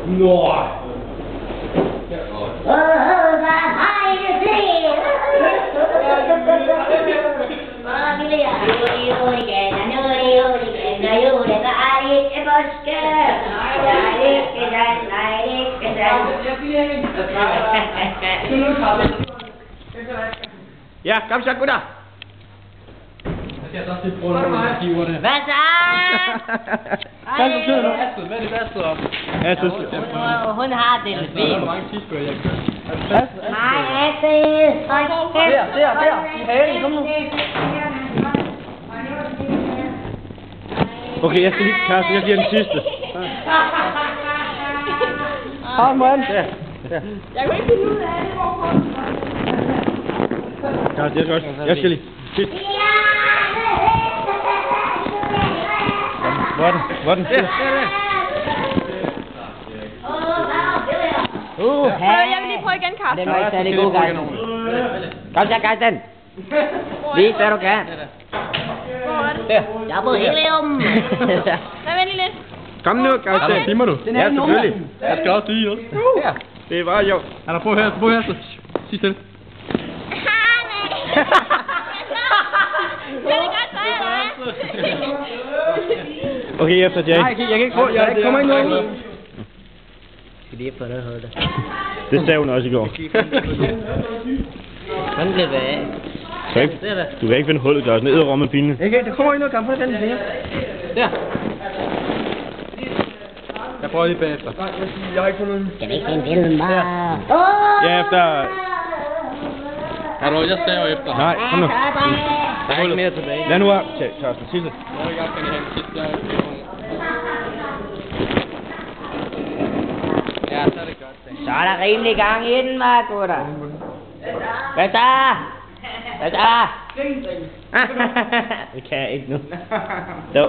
Nå. Ja, kom så, gutter. Jeg skal også lidt rundt med skiverne. Hvad så? Hvad betyder det? Hvad er det værste om? Ja, så... Hun har delfin. Hvor mange tidsbøger jeg kan. Hej, Axel. Der. I halen, kom nu. Okay, jeg skal lige... Carsten, jeg giver den sidste. Hold mand. Der. Jeg kunne ikke finde ud af det, hvorfor. Carsten, jeg skal også... Jeg skal lige... Sidst. Hvor er den? Der. Jeg vil lige prøve igen, Carsten. Den var ikke særlig god, Carsten. Kom så, Carsten. Vis, hvad du kan. Hvor er det? Der. Jeg er på helium. Vær venlig lidt. Kom nu, Carsten. Okay. Filmer du? Ja, selvfølgelig. Jeg skal også sige noget. Ja. Det var jo. Han har på her, så sig stille. Kan det godt sige, eller hvad? Okay, efter Jake. Nej, jeg kan ikke få. Jeg kommer ikke noget. Skal lige få det holde. Det sagde hun også i går. Sådan bliver det af. Du kan ikke finde hullet, Carsten. Ned og med pinene. Okay, der kommer ikke noget kamp på den her. Der. Jeg prøver lige bagefter. Jeg har ikke fundet den. Kan vi ikke finde billedet meget? Ja, efter... Ja, jeg staver efter. Nej, kom nu. Der er ikke mere tilbage. Lad nu op, Carsten. Sidste. Jeg vil gerne have en sidste. Ja, så er det godt. Så er der rimelig gang i den, hva', gutter? Hvad så? Hvad så? Det kan jeg ikke nu. Jo.